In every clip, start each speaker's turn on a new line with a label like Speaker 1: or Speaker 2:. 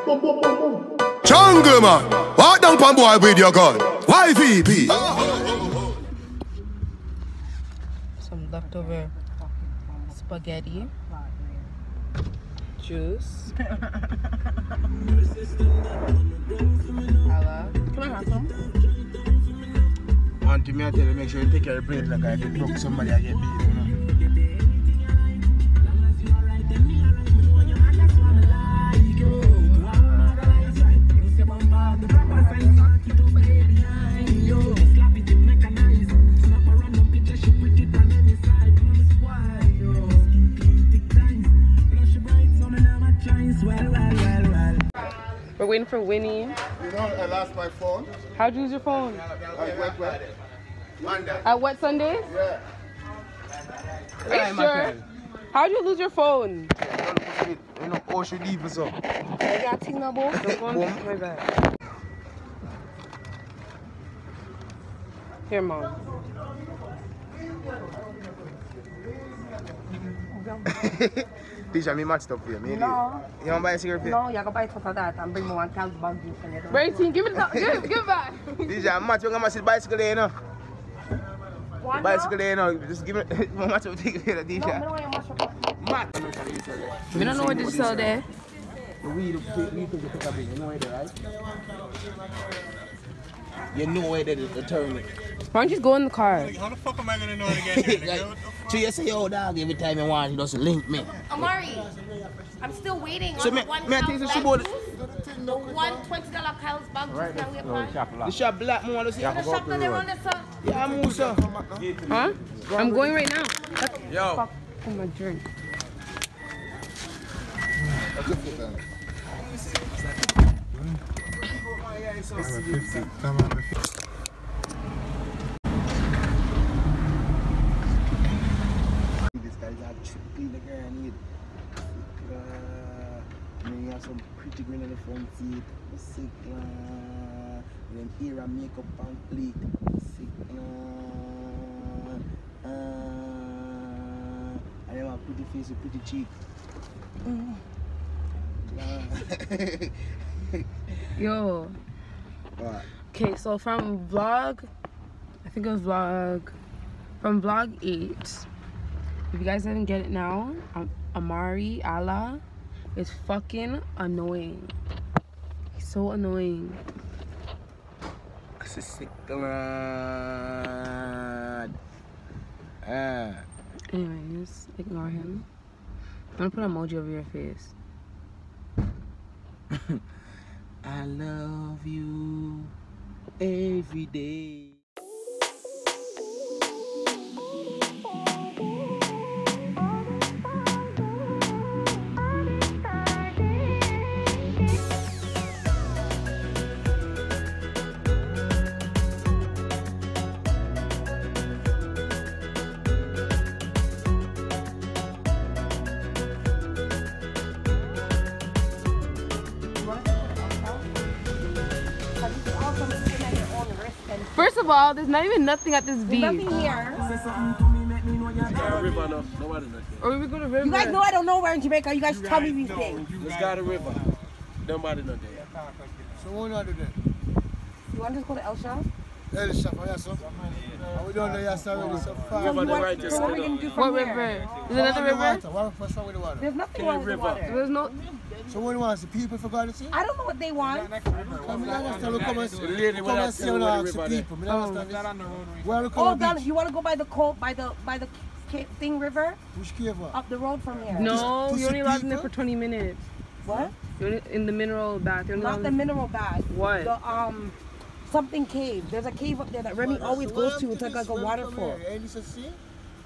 Speaker 1: Jungle man, walk down pan boy with your gun. YVP.
Speaker 2: Some leftover spaghetti, juice. Hello. Can I have some?
Speaker 3: Auntie, me I tell you, make sure you take care of the plate like I get broke somebody I get beat.
Speaker 2: We're waiting for Winnie.
Speaker 1: You know, I lost my phone.
Speaker 2: How'd you lose your phone?
Speaker 1: Monday.
Speaker 2: At what Sunday?
Speaker 1: Yeah.
Speaker 2: Are you sure? How'd you lose your phone?
Speaker 3: You know, how should leave us up?
Speaker 2: I got ting no boat. Don't go on my bag. Here, Mom.
Speaker 3: Tisha, me matched up for you.
Speaker 4: No.
Speaker 3: You want to buy a cigarette?
Speaker 4: No, you're going to buy it for that and bring me one cow's bag juice.
Speaker 2: Bertie, give it back.
Speaker 3: Tisha, match, you're going to bicycle there, you know?
Speaker 4: What?
Speaker 3: Bicycle there, you know? Just give me match up, take it there, Tisha.
Speaker 4: No, I don't want your mash up.
Speaker 3: Match.
Speaker 2: We don't know what to sell there.
Speaker 3: The weed you pick up, you know where they're right? You know where they're turning.
Speaker 2: Why don't you just go in the car?
Speaker 5: How the fuck am I gonna know it again?
Speaker 3: So you say, yo, dog, every time you want, he doesn't link me.
Speaker 4: Amari, I'm still waiting
Speaker 3: So
Speaker 4: on
Speaker 3: me
Speaker 4: the one
Speaker 3: I think
Speaker 4: cow's
Speaker 3: she
Speaker 4: bag
Speaker 3: bought
Speaker 4: juice. The one $20 cow's bag juice that we apply.
Speaker 3: The shop black, man, want to see.
Speaker 4: The shop that they run this up.
Speaker 3: Yeah, I'm also.
Speaker 2: Huh? I'm going right now.
Speaker 5: Yo.
Speaker 2: Fuck. Oh, my drink.
Speaker 3: This guy's a trippy the girl I need. And then you have some pretty green on the front seat. Sick. And then hair and makeup complete. Sick. And then a pretty face with pretty cheek.
Speaker 2: Yo.
Speaker 3: What?
Speaker 2: Okay, so from vlog, I think it was from vlog 8. If you guys didn't get it now, Amari Allah is fucking annoying. He's so annoying.
Speaker 3: That's a sick lad.
Speaker 2: Anyways, ignore him. I'm gonna put an emoji over your face.
Speaker 3: I love you every day.
Speaker 2: First of all, there's not even nothing at this beach.
Speaker 4: Nothing here.
Speaker 5: River, no. Nobody knows.
Speaker 2: Or we go to river.
Speaker 4: You guys know I don't know where in Jamaica. You guys tell me these things.
Speaker 5: Let's go to river. Nobody knows there.
Speaker 1: So what do I do then?
Speaker 4: You want to just go to El Shah?
Speaker 1: Yeah, the shop, yes, sir. We don't know yes already, so far.
Speaker 4: So what are we going to do from
Speaker 2: What
Speaker 4: here?
Speaker 2: river? Is it another river?
Speaker 1: What's wrong with the water?
Speaker 4: There's nothing wrong with the water.
Speaker 2: There's no...
Speaker 1: So what do you want? The people forgot to see?
Speaker 4: I don't know what they want.
Speaker 1: I mean, I understand we come and see when I ask the people. I understand this. Where we come
Speaker 4: Oh,
Speaker 1: on
Speaker 4: God,
Speaker 1: beach?
Speaker 4: you want to go by the Thing River?
Speaker 1: Which cave?
Speaker 4: Up the road from here.
Speaker 2: No,
Speaker 1: Pussy
Speaker 2: you're only allowed in there
Speaker 1: people?
Speaker 2: for 20 minutes.
Speaker 4: What?
Speaker 2: You're only in the mineral bath. You're only
Speaker 4: Not the
Speaker 2: allowed...
Speaker 4: mineral bath.
Speaker 2: What?
Speaker 4: The something cave. There's a cave up there that Remy always goes to. It's like a waterfall.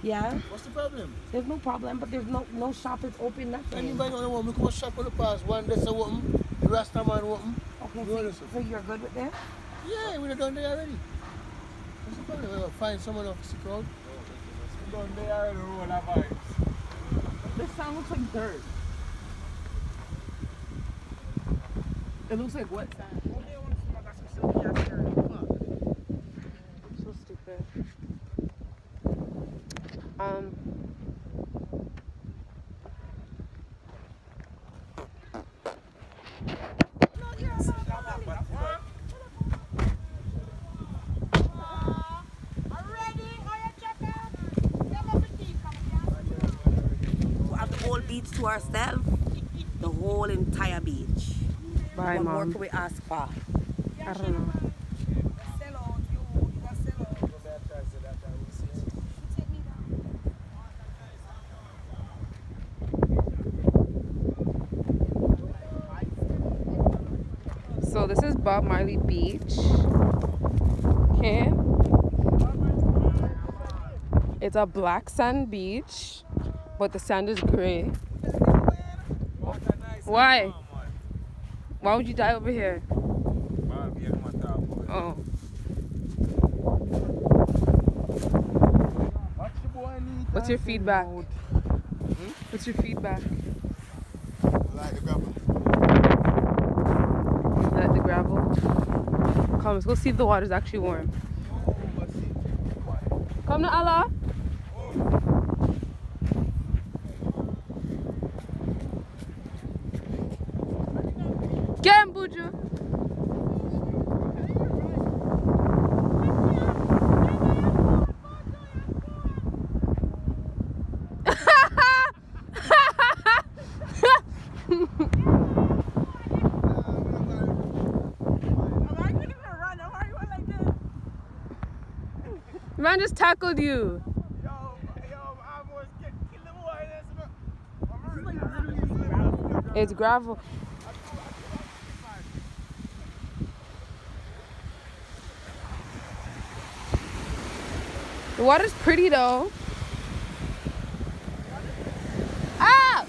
Speaker 4: Yeah.
Speaker 1: What's the problem?
Speaker 4: There's no problem, but there's no shop is open, nothing.
Speaker 1: Anybody know what we come shop on the past one day so open, the rest of man open.
Speaker 4: Okay, so you're good with that?
Speaker 1: Yeah, we're done there already. What's the problem? We'll find someone off the crowd.
Speaker 5: We're done there already, roll our vibes.
Speaker 2: This sound looks like dirt. It looks like wet sand. So stupid.
Speaker 4: beach to ourselves, the whole entire beach.
Speaker 2: Bye,
Speaker 4: what
Speaker 2: Mom.
Speaker 4: more can we ask for?
Speaker 2: I don't know. So this is Bob Marley Beach. Okay. It's a black sand beach, but the sand is gray. Why? Why would you die over here? Oh. What's your feedback? What's your feedback?
Speaker 1: Like the gravel.
Speaker 2: You like the gravel? Come, let's go see if the water's actually warm. Come to Allah. Get him, Buju. Man just tackled you. It's gravel. The water's pretty though. Ah!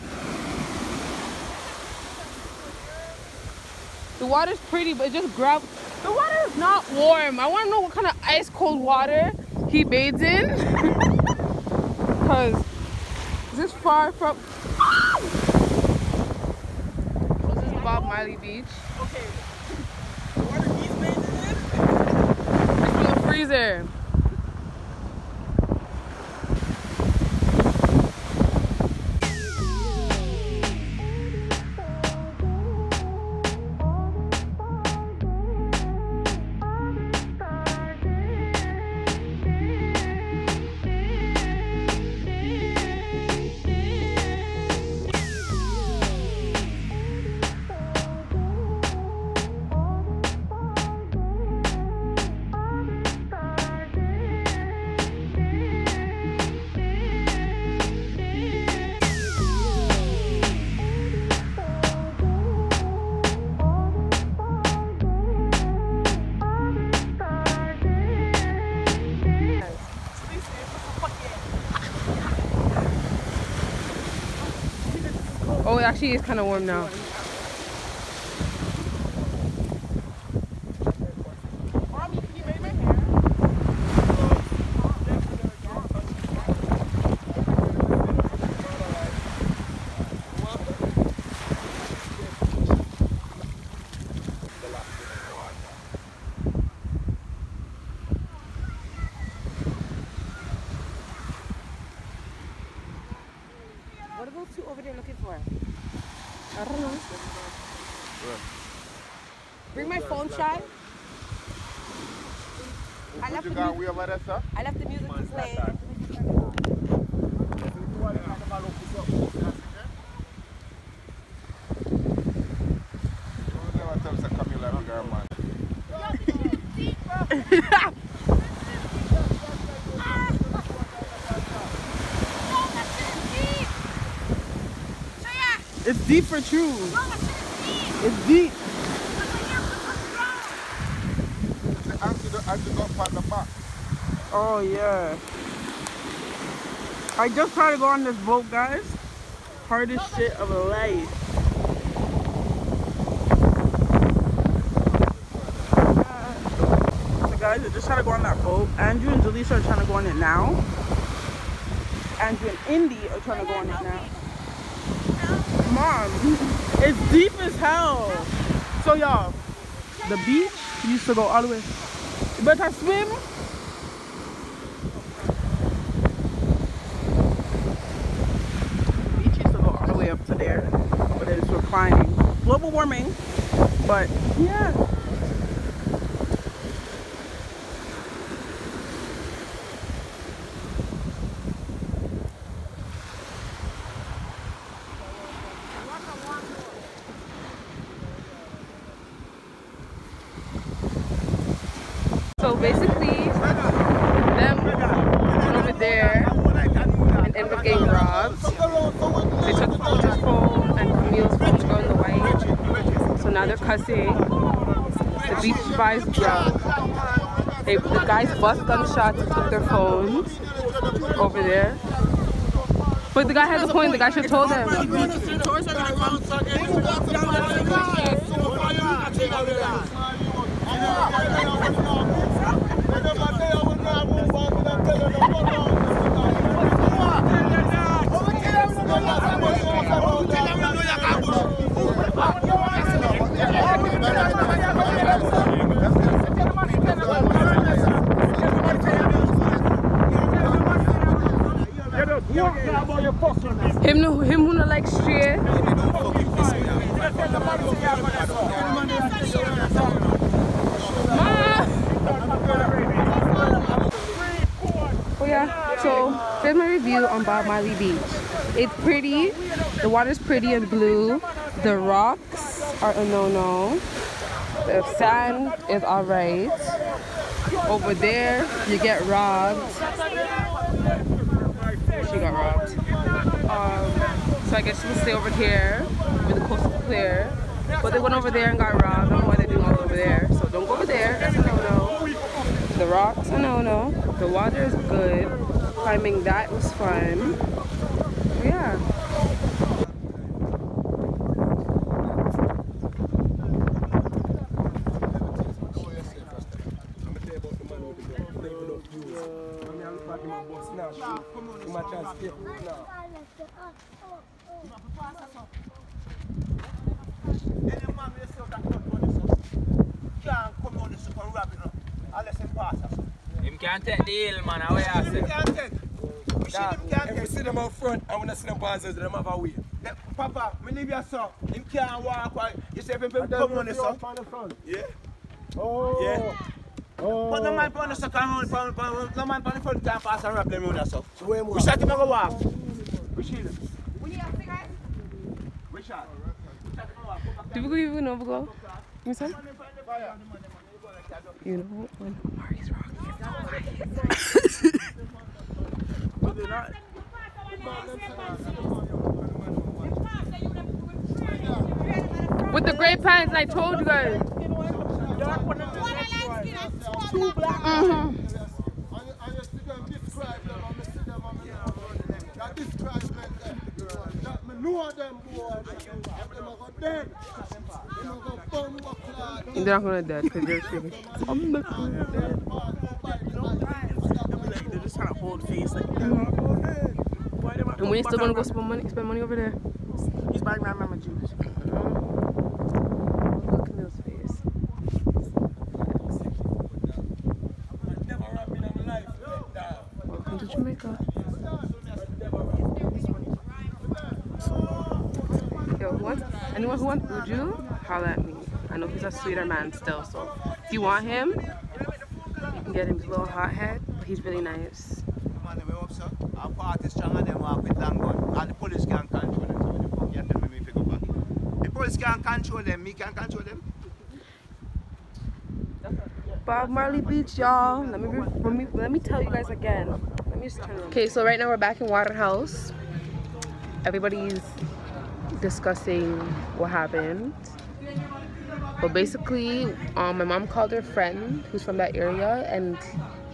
Speaker 2: The water's pretty, but it's just gravel. The water is not warm. I want to know what kind of ice cold water he bathes in. Because this is far from... So this is Bob Marley Beach.
Speaker 3: Okay. The water he's bathing in?
Speaker 2: It's from the freezer. Oh, it actually is kind of warm now.
Speaker 4: What are those two over there looking for?
Speaker 2: I don't know.
Speaker 4: Bring my phone, Shy. I left the music to play.
Speaker 3: It's deep for true. It's deep. Oh yeah. I just tried to go on this boat, guys. Hardest shit of life. So guys, I just tried to go on that boat. Andrew and Jalisa are trying to go on it now. Andrew and Indy are trying to go on it now. Mom, it's deep as hell. So y'all, the beach used to go all the way. You better swim. The beach used to go all the way up to there, but it's reclining. Global warming, but yeah.
Speaker 2: So basically, them went over there and ended up getting robbed. They took Coach's phone and Camille's phone to go in the white. So now they're cussing. The beach vibes broke. The guys bust gunshots and took their phones over there. But the guy has a point. The guy should have told them. Him who not like straight. Oh yeah, so there's my review on Bob Marley Beach. It's pretty, the water's pretty and blue. The rocks are a no-no. The sand is alright. Over there, you get robbed. She got robbed. So I guess she will stay over here with the coast is clear. But they went over there and got robbed. I don't know why they're doing all over there. So don't go over there. That's a no-no. The rocks, a no-no. The water is good. Climbing that was fun. Yeah.
Speaker 6: Him can't take the hill, man. How you say?
Speaker 5: If we see them out front, I want to see them passers, them have a way.
Speaker 3: Papa, me leave your son. Him can't walk. You say if him come on the son.
Speaker 5: Yeah.
Speaker 3: Oh. Yeah. Oh. But no man on the second round, no man on the front can't pass and wrap them on the son. We shot him go walk. We shoot him. We shot.
Speaker 2: Do we go even over? You said? You know when Mari's wrong. With the gray pants, I told you guys. They're not gonna dead because they're screaming. I'm not gonna dead.
Speaker 3: They're just trying to hold face like that.
Speaker 2: And when you still gonna go spend money over there?
Speaker 3: He's buying my mama juice.
Speaker 2: Look at Camille's face. Welcome to Jamaica. Yo, anyone who wants Uju, holla at me. I know he's a sweeter man still, so if you want him, you can get him. He's a little hothead, but he's really nice.
Speaker 3: Our party is stronger than walk with long gun. And the police can't control them. So you tell me if you go back. The police can't control them, me can't control them.
Speaker 2: Bob Marley Beach, y'all. Let me tell you guys again. Let me just turn around. Okay, so right now we're back in Waterhouse. Everybody's discussing what happened. But basically, my mom called her friend who's from that area, and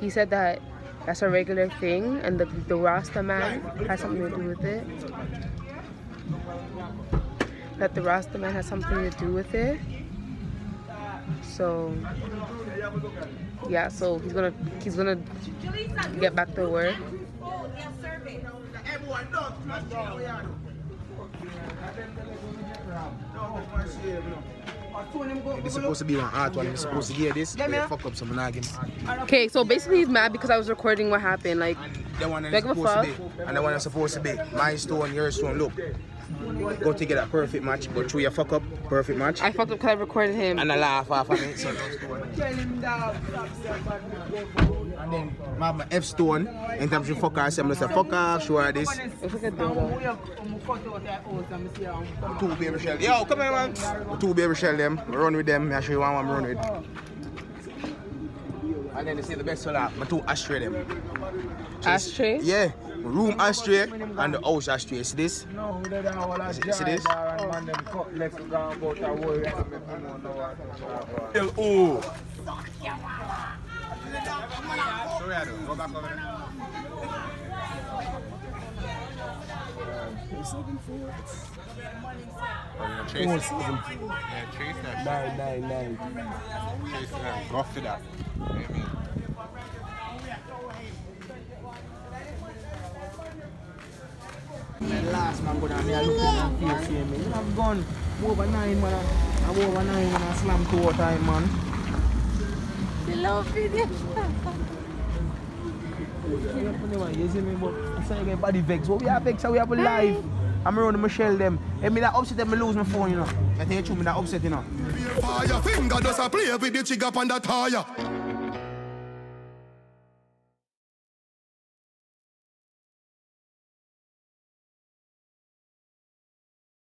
Speaker 2: he said that that's a regular thing, and the Rasta man has something to do with it. That the Rasta man has something to do with it. So yeah, so he's gonna get back to work.
Speaker 3: It's supposed to be one art one. It's supposed to hear this. They fuck up some nagging.
Speaker 2: Okay, so basically he's mad because I was recording what happened. Like,
Speaker 3: the one that's supposed to be, and the one that's supposed to be my stone, your stone. Look, go to get a perfect match, but through your fuck up, perfect match.
Speaker 2: I fucked up because I recorded him.
Speaker 3: And I laugh off of it. So and then my F stone, in terms of fuck off, I'm gonna say fuck off, show her this.
Speaker 2: It's like a dildo.
Speaker 3: Two baby shell. Yo, come here, man. Two baby shell them. Run with them. I show you one run with. And then you see the best one, my 2 ashtray them.
Speaker 2: Ashtray?
Speaker 3: Yeah, room ashtray and the house ashtray. See this?
Speaker 6: No, we don't all that.
Speaker 3: See this?
Speaker 6: Man, them cut left to go about a world.
Speaker 3: Oh.
Speaker 1: Sorry, I don't. Go back over there.
Speaker 5: 999.
Speaker 1: Go for that.
Speaker 3: Last man go down there looking at me and see me. I'm gone. Over 9 man. I'm over 9 when I slam 2 time man.
Speaker 2: The love video.
Speaker 3: You see me, but I say again body vex. What we have vex, we have a live. I'm around Michelle them. If me that upset them, I lose my phone, you know. I tell you true, me that upset, you know.
Speaker 7: Fire finger does a play with the trigger on that tire.